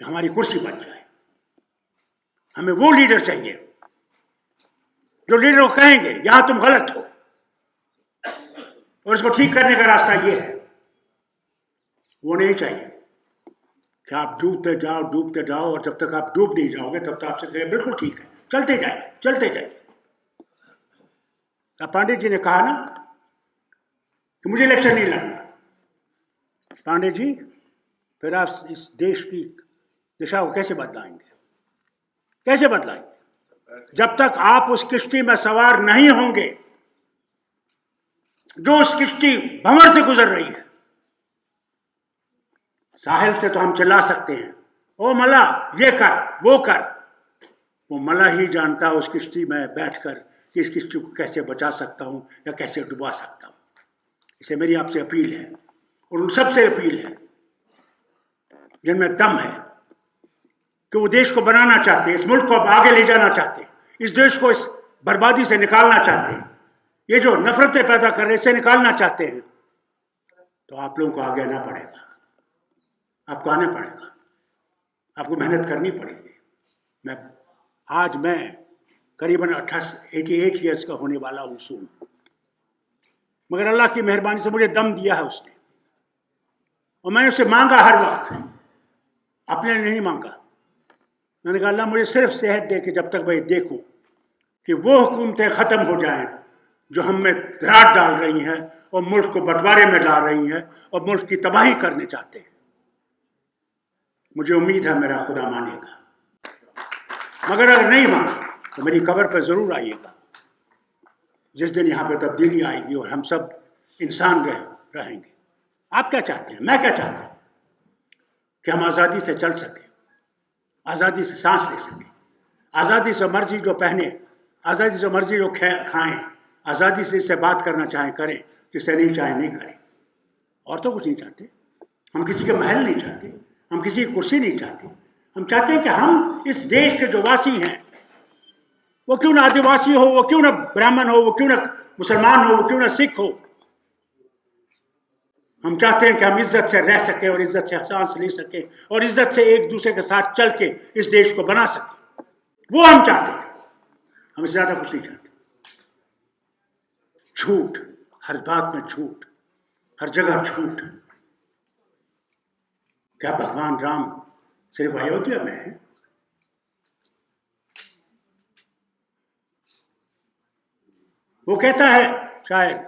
کہ ہماری کرسی بچ جائے. ہمیں وہ لیڈر چاہیے جو لیڈر کو کہیں گے یہاں تم غلط ہو اور اس کو ٹھیک کرنے کا راستہ یہ ہے. وہ نہیں چاہیے کہ آپ ڈوبتے جاؤ اور جب تک آپ ڈوب نہیں جاؤ گے تب تک آپ سے کہیں بالکل ٹھیک ہے, چلتے جائیے. پانڈے جی نے کہا نا کہ مجھے الیکشن نہیں لڑنا. پانڈے جی پھر آپ اس دیش کی دشا کو کیسے بدلائیں گے؟ جب تک آپ اس کشتی میں سوار نہیں ہوں گے جو اس کشتی بھنور سے گزر رہی ہے. ساحل سے تو ہم چلا سکتے ہیں, او ملا یہ کر وہ کر, وہ ملا ہی جانتا اس کشتی میں بیٹھ کر کہ اس کشتی کو کیسے بچا سکتا ہوں یا کیسے ڈبا سکتا ہوں. اسے میری آپ سے اپیل ہے اور ان سب سے اپیل ہے جن میں دم ہے کہ وہ دیش کو بنانا چاہتے ہیں, اس ملک کو اب آگے لے جانا چاہتے ہیں, اس دیش کو اس بربادی سے نکالنا چاہتے ہیں, یہ جو نفرتیں پیدا کر رہے اسے نکالنا چاہتے ہیں, تو آپ لوگوں کو آگے آنا پڑے گا. آپ کو آنا پڑے گا, آپ کو محنت کرنی پڑے گی. آج میں قریباً 88 ایئرس کا ہونے والا ہوں سون, مگر اللہ کی مہربانی سے مجھے دم دیا ہے اس نے, اور میں نے اسے مانگا ہر وقت, اپنے لیے نہیں مانگا. میں نے کہا اللہ مجھے صرف صحت دے کہ جب تک میں دیکھوں کہ وہ حکومتیں ختم ہو جائیں جو ہم میں دراڑ ڈال رہی ہیں اور ملک کو بٹوارے میں ڈال رہی ہیں اور ملک کی تباہی کرنے چاہتے ہیں. مجھے امید ہے میرا خدا مانے گا, مگر اگر نہیں مانا تو میری قبر پہ ضرور آئیے گا جس دن یہاں پہ تبدیلی آئے گی اور ہم سب انسان رہیں گے. آپ کیا چاہتے ہیں, میں کیا چاہتا ہوں کہ ہم آزادی سے چل سکیں, آزادی سے سانس لے سکیں, آزادی سے مرضی جو پہنے, آزادی سے مرضی جو کھائیں, آزادی سے اس سے بات کرنا چاہیں کریں, جسے نہیں چاہیں نہیں کریں. اور تو کچھ نہیں چاہتے, ہم کسی کے محل نہیں چاہتے, ہم کسی کی کرسی نہیں چاہتے. ہم چاہتے ہیں کہ ہم اس دیش کے جو واسی ہیں, وہ کیوں نہ آدیواسی ہو, وہ کیوں نہ برہمن ہو, وہ کیوں نہ مسلمان ہو, وہ کیوں نہ سکھ ہو, ہم چاہتے ہیں کہ ہم عزت سے رہ سکیں اور عزت سے سانس لے سکیں اور عزت سے ایک دوسرے کے ساتھ چل کے اس دیش کو بنا سکیں. وہ ہم چاہتے ہیں, ہم اس سے زیادہ کچھ نہیں چاہتے. جھوٹ, ہر بات میں جھوٹ, ہر جگہ جھوٹ. کیا بھگوان رام صرف ایودھیا میں ہے؟ وہ کہتا ہے شاید,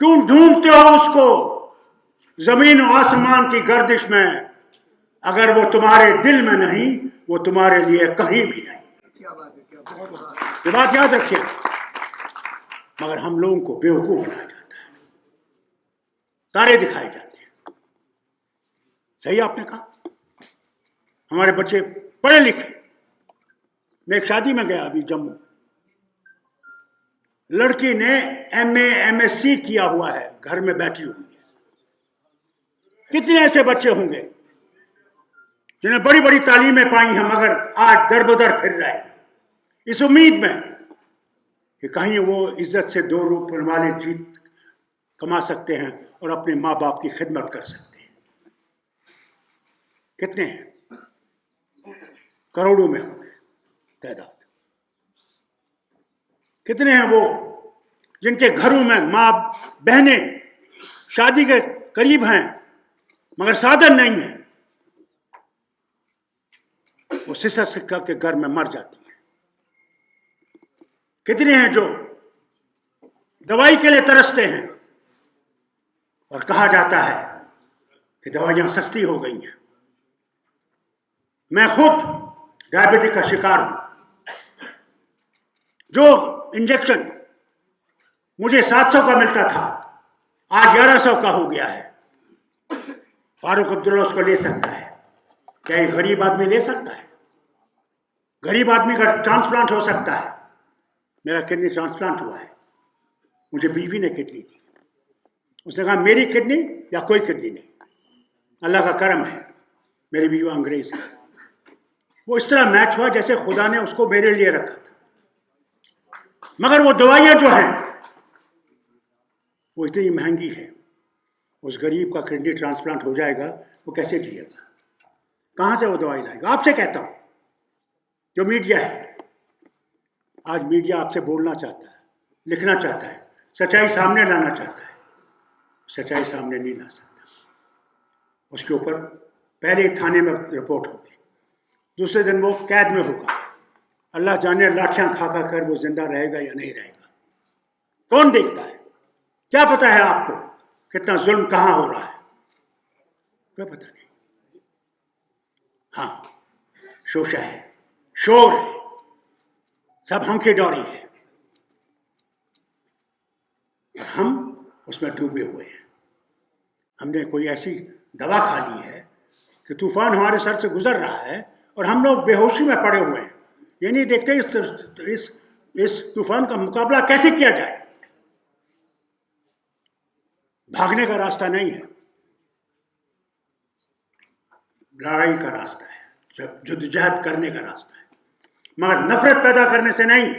کیوں ڈھونڈتے ہو اس کو زمین و آسمان کی گردش میں, اگر وہ تمہارے دل میں نہیں وہ تمہارے لیے کہیں بھی نہیں. یہ بات یاد رکھیے. مگر ہم لوگوں کو بیوقوف بنایا جاتا ہے, تارے دکھائے جاتے ہیں. صحیح آپ نے کہا, ہمارے بچے پڑھے لکھے. میں ایک شادی میں گیا ابھی جموں, لڑکی نے MA MSc کیا ہوا ہے, گھر میں بیٹھی ہوئی ہے. کتنے ایسے بچے ہوں گے جنہیں بڑی بڑی تعلیمیں پائی ہیں مگر آج در بدر پھر رہے ہیں اس امید میں کہ کہیں وہ عزت سے 2 روپے والے جیت کما سکتے ہیں اور اپنے ماں باپ کی خدمت کر سکتے ہیں. کتنے ہیں؟ کروڑوں میں ہوں گے تعداد. کتنے ہیں وہ جن کے گھروں میں ماں بہنیں شادی کے قریب ہیں مگر سادھن نہیں ہے, وہ سسر سکا کے گھر میں مر جاتی ہیں. کتنے ہیں جو دوائی کے لیے ترستے ہیں اور کہا جاتا ہے کہ دوائیاں سستی ہو گئی ہیں. میں خود ڈائبٹک کا شکار ہوں. جو انجیکشن مجھے 700 کا ملتا تھا آج 1100 کا ہو گیا ہے. فاروق عبداللہ اس کو لے سکتا ہے, کیا ایک غریب آدمی لے سکتا ہے؟ غریب آدمی کا ٹرانسپلانٹ ہو سکتا ہے. میرا کڈنی ٹرانسپلانٹ ہوا ہے, مجھے بیوی نے کڈنی دی. اس نے کہا میری کڈنی یا کوئی کڈنی نہیں, اللہ کا کرم ہے میری بیوی انگریز ہے. وہ اس طرح میچ ہوا جیسے خدا نے اس کو میرے لیے رکھا تھا. مگر وہ دوائیاں جو ہیں وہ اتنی مہنگی ہے, اس غریب کا کڈنی ٹرانسپلانٹ ہو جائے گا وہ کیسے جیے گا؟ کہاں سے وہ دوائی لائے گا؟ آپ سے کہتا ہوں، جو میڈیا ہے، آج میڈیا آپ سے بولنا چاہتا ہے، لکھنا چاہتا ہے، سچائی سامنے لانا چاہتا ہے، سچائی سامنے نہیں لا سکتا۔ اس کے اوپر پہلے تھانے میں رپورٹ ہوگی، دوسرے دن وہ قید میں ہوگا، اللہ جانے لاٹھیاں کھا کھا کر وہ زندہ رہے گا یا نہیں رہے گا، کون دیکھتا ہے؟ کیا پتا ہے آپ کو کتنا ظلم کہاں ہو رہا ہے؟ کیا پتا نہیں۔ ہاں، شوشہ ہے، شور ہے، سب ہنکے ڈوری ہے، اور ہم اس میں ڈوبے ہوئے ہیں۔ ہم نے کوئی ایسی دوا کھا لی ہے کہ طوفان ہمارے سر سے گزر رہا ہے اور ہم لوگ بے ہوشی میں پڑے ہوئے ہیں، یہ نہیں دیکھتے اس طوفان کا مقابلہ کیسے کیا جائے۔ بھاگنے کا راستہ نہیں ہے، لڑائی کا راستہ ہے، جدوجہد کرنے کا راستہ ہے، مگر نفرت پیدا کرنے سے نہیں۔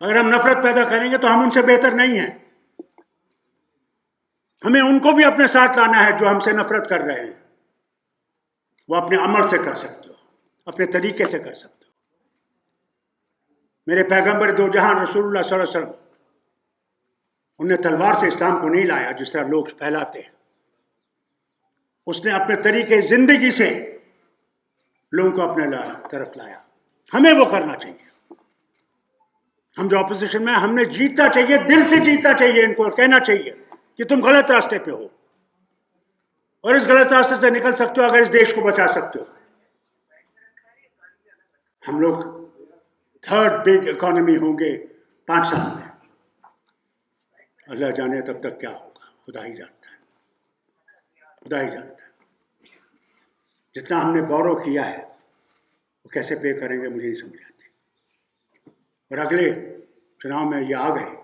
اگر ہم نفرت پیدا کریں گے تو ہم ان سے بہتر نہیں ہیں، ہمیں ان کو بھی اپنے ساتھ لانا ہے جو ہم سے نفرت کر رہے ہیں۔ وہ اپنے عمل سے کر سکتے ہو، اپنے طریقے سے کر سکتے ہو۔ میرے پیغمبر دو جہان رسول اللہ صلی اللہ علیہ وسلم، انہوں نے تلوار سے اسلام کو نہیں لایا جس طرح لوگ پھیلاتے ہیں، اس نے اپنے طریقے زندگی سے لوگوں کو اپنے طرف لایا۔ ہمیں وہ کرنا چاہیے۔ ہم جو اپوزیشن میں، ہم نے جیتنا چاہیے، دل سے جیتنا چاہیے، ان کو کہنا چاہیے کہ تم غلط راستے پہ ہو اور اس غلط راستے سے نکل سکتے ہو اگر اس دیش کو بچا سکتے ہو۔ ہم لوگ تھرڈ بگ اکانومی ہوں گے 5 سال میں، اللہ جانے تب تک کیا ہوگا، خدا ہی جانتا ہے، خدا ہی جانتا ہے۔ جتنا ہم نے بورو کیا ہے وہ کیسے پے کریں گے مجھے نہیں سمجھ آتی، اور اگلے چناؤ میں یہ آ گئے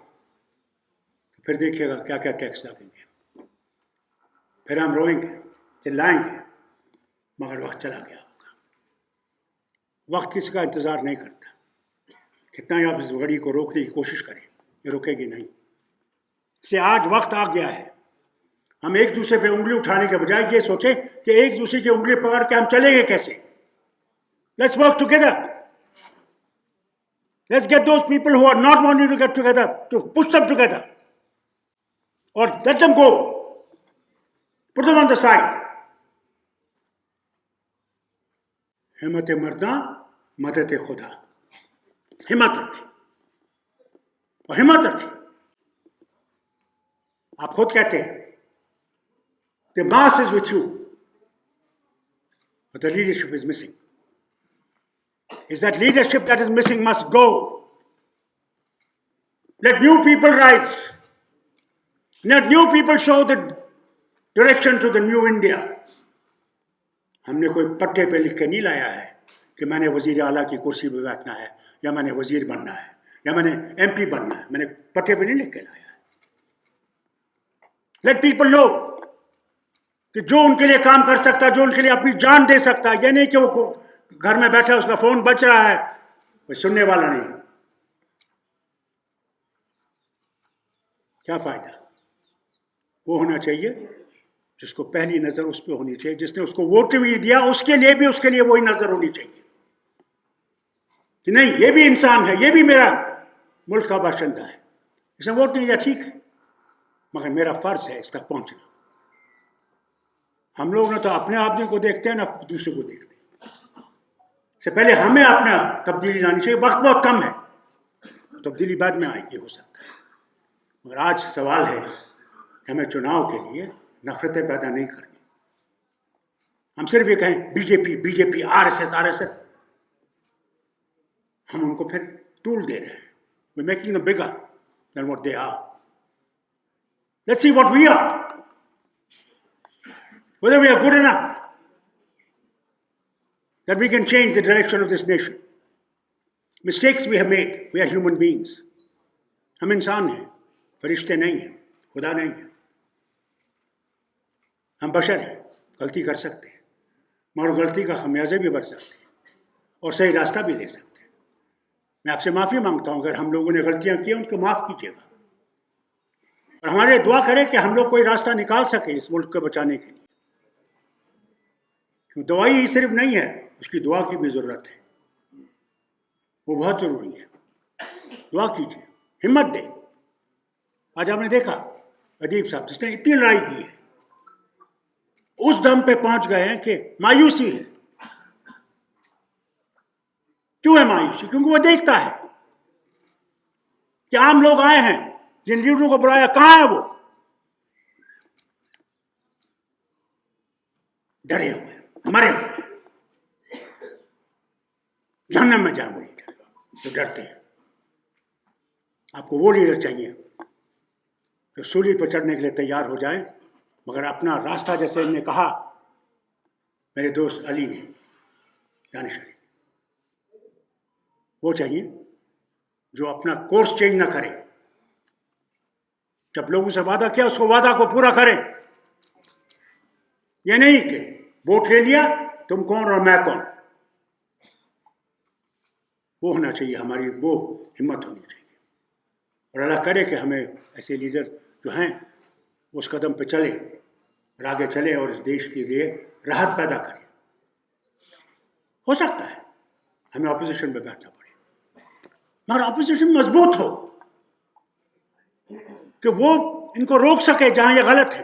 تو پھر دیکھیے گا کیا کیا ٹیکس لگیں گے، پھر ہم روئیں گے، چلائیں گے، مگر وقت چلا گیا ہوگا۔ وقت کسی کا انتظار نہیں کرتا، کتنا ہی آپ اس گھڑی کو روکنے کی کوشش کریں، یہ رکے گی نہیں۔ سے آج وقت آ گیا ہے، ہم ایک دوسرے پہ انگلی اٹھانے کے بجائے یہ سوچیں کہ ایک دوسرے کی انگلی پکڑ کے ہم چلیں گے کیسے۔ Let's work together, let's get those people who are not wanting to get together to push them together, اور let them go, put them on the side. ہمت مرداں مدد خدا، ہمت رکھیں اور ہمت رکھیں۔ آپ خود کہتے ہیں the mass is with you but the leadership is missing. Is that leadership that is missing must go. Let new people rise. Let new people show the direction to the new India. ہم نے کوئی پٹے پہ لکھ کے نہیں لایا ہے کہ میں نے وزیر اعلیٰ کی کرسی پہ بیٹھنا ہے، یا میں نے وزیر بننا ہے، یا میں نے ایم پی بننا ہے، میں نے پٹے پہ نہیں لکھ کے لایا ہے۔ لیٹ پیپل نو کہ جو ان کے لیے کام کر سکتا ہے، جو ان کے لیے اپنی جان دے سکتا ہے، یہ نہیں کہ وہ گھر میں بیٹھا اس کا فون بج رہا ہے، کوئی سننے والا نہیں، کیا فائدہ۔ وہ ہونا چاہیے جس کو پہلی نظر اس پہ ہونی چاہیے، جس نے اس کو ووٹ بھی دیا اس کے لیے وہی نظر ہونی چاہیے کہ نہیں، یہ بھی انسان ہے، یہ بھی میرا ملک کا باشندہ ہے، اس نے ووٹ نہیں دیا ٹھیک ہے، مگر میرا فرض ہے اس تک پہنچنا۔ ہم لوگ نہ تو اپنے آدمی کو دیکھتے ہیں نہ دوسرے کو دیکھتے ہیں، اس سے پہلے ہمیں اپنا تبدیلی لانی چاہیے۔ وقت بہت کم ہے، تبدیلی بعد میں آئے گی ہو سکتا ہے، مگر آج سوال ہے کہ ہمیں چناؤ کے لیے نفرتیں پیدا نہیں کرنی۔ ہم صرف یہ کہیں B J P R S S, ہم ان کو پھر طول دے رہے ہیں۔ We're making them bigger than what they are. Let's see what we are, whether we are good enough that we can change the direction of this nation. Mistakes we have made. We are human beings. ہم انسان ہیں، فرشتے نہیں ہیں، خدا نہیں ہیں، ہم بشر ہیں، غلطی کر سکتے ہیں، مگر غلطی کا خمیازے بھی بھر سکتے ہیں اور صحیح راستہ بھی لے سکتے ہیں۔ میں آپ سے معافی مانگتا ہوں اگر ہم لوگوں نے غلطیاں کی ان کو معاف کیجیے گا، اور ہمارے دعا کریں کہ ہم لوگ کوئی راستہ نکال سکیں اس ملک کو بچانے کے لیے۔ کہ دوائی ہی صرف نہیں ہے، اس کی دعا کی بھی ضرورت ہے، وہ بہت ضروری ہے. دعا کیجیے، ہمت دے. آج آپ نے دیکھا ادیب صاحب جس نے اتنی لڑائی کی ہے، اس دم پہ پہنچ گئے ہیں کہ مایوسی ہے. کیوں ہے مایوسی؟ کیونکہ وہ دیکھتا ہے کہ عام لوگ آئے ہیں، جن لیڈروں کو بلایا کہاں ہے وہ؟ ڈرے ہوئے، مرے ہوئے، جہنم میں جائیں وہ لیڈر جو ڈرتے ہیں. آپ کو وہ لیڈر چاہیے جو سولی پہ چڑھنے کے لیے تیار ہو جائیں، مگر اپنا راستہ، جیسے انہوں نے کہا میرے دوست علی نے، دانش علی، وہ چاہیے جو اپنا کورس چینج نہ کرے. جب لوگوں سے وعدہ کیا اس کو وعدہ کو پورا کرے. یہ نہیں کہ ووٹ لے لیا تم کون اور میں کون. وہ ہونا چاہیے، ہماری وہ ہمت ہونی چاہیے. اور اللہ کرے کہ ہمیں ایسے لیڈر جو ہیں اس قدم پہ چلے اور آگے چلے اور اس دیش کے لیے راحت پیدا کرے. ہو سکتا ہے ہمیں اپوزیشن میں بیٹھنا پڑے، مگر اپوزیشن مضبوط ہو کہ وہ ان کو روک سکے جہاں یہ غلط ہے.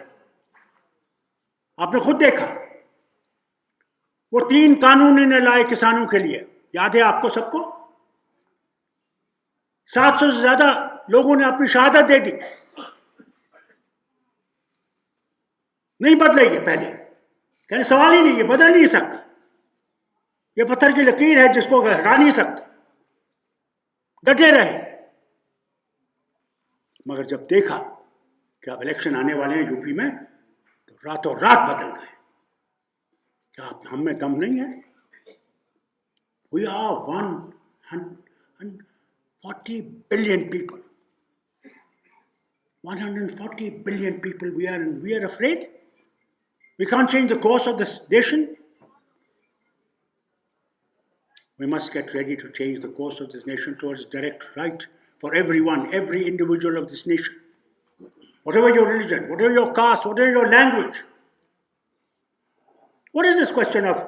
آپ نے خود دیکھا وہ 3 قانون انہیں لائے کسانوں کے لیے، یاد ہے آپ کو سب کو؟ 700 سے زیادہ لوگوں نے اپنی شہادت دے دی. نہیں بدلے یہ پہلے، کہنے سوال ہی نہیں، یہ بدل نہیں سکتا، یہ پتھر کی لکیر ہے جس کو ہٹا نہیں سکتا. ڈٹے رہے. مگر جب دیکھا کہ اب الیکشن آنے والے ہیں یو پی میں، تو راتوں رات بدل گئے. کیا ہم میں دم نہیں ہے؟ We are 140 billion people. 140 billion people we are, and we are afraid? We can't change the course of this nation? We must get ready to change the course of this nation towards direct right for everyone, every individual of this nation. Whatever your religion, whatever your caste, whatever your language. What is this question of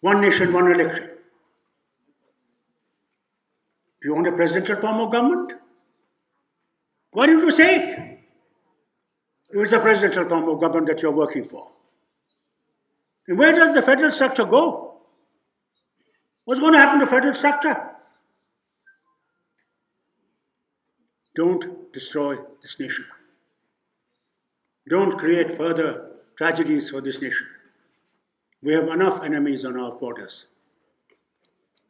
one nation, one election? Do you want a presidential form of government? Why don't you say it? If it's a presidential form of government that you're working for. And where does the federal structure go? What's going to happen to federal structure? Don't destroy this nation. Don't create further tragedies for this nation. We have enough enemies on our borders.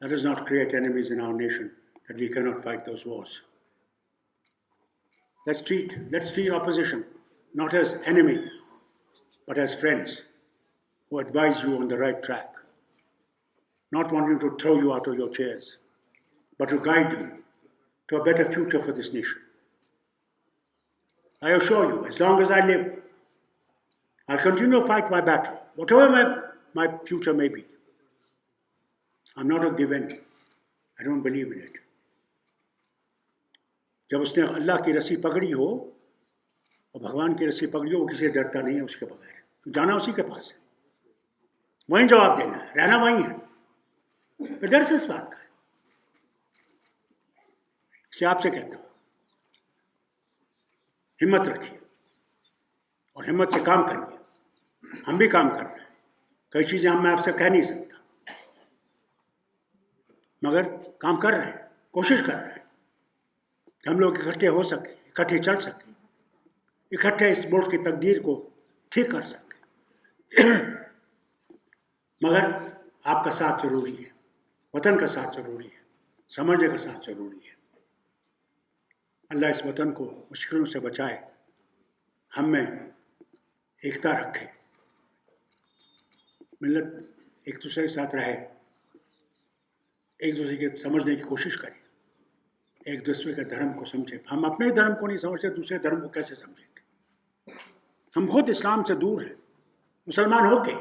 Let us not create enemies in our nation that we cannot fight those wars. Let's treat opposition not as enemy, but as friends who advise you on the right track, not wanting to throw you out of your chairs, but to guide you to a better future for this nation. I assure you, as long as I live, I'll continue to fight my battle, whatever my future may be. I'm not a given. I don't believe in it. جب اس نے اللہ کی رسی پکڑی ہو اور بھگوان کی رسی پکڑی ہو، وہ کسی سے ڈرتا نہیں ہے اس کے بغیر. جانا اسی کے پاس ہے، وہیں جواب دینا ہے، رہنا وہیں ہے. پھر ڈر سے اس بات کا ہے. اسے آپ سے کہتا ہوں، ہمت رکھیے اور ہمت سے کام کریے. ہم بھی کام کر رہے ہیں، کئی چیزیں میں آپ سے کہہ نہیں سکتا، مگر کام کر رہے ہیں، کوشش کر رہے ہیں کہ ہم لوگ اکٹھے ہو سکیں، اکٹھے چل سکیں، اکٹھے اس ملک کی تقدیر کو ٹھیک کر سکیں. مگر آپ کا ساتھ ضروری ہے، وطن کا ساتھ ضروری ہے، سمجھنے کا ساتھ ضروری ہے. اللہ اس وطن کو مشکلوں سے بچائے، ہم میں ایکتا رکھے، ملت ایک دوسرے کے ساتھ رہے، ایک دوسرے کے سمجھنے کی کوشش کرے، ایک دوسرے کے دھرم کو سمجھے. ہم اپنے دھرم کو نہیں سمجھتے، دوسرے دھرم کو کیسے سمجھیں گے؟ ہم خود اسلام سے دور ہیں، مسلمان ہو کے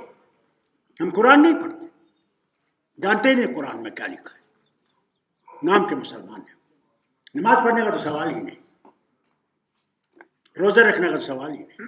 ہم قرآن نہیں پڑھتے، جانتے ہی نہیں قرآن میں کیا لکھا ہے، نام کے مسلمان ہیں. نماز پڑھنے کا تو سوال ہی نہیں، روزہ رکھنے کا تو سوال ہی نہیں.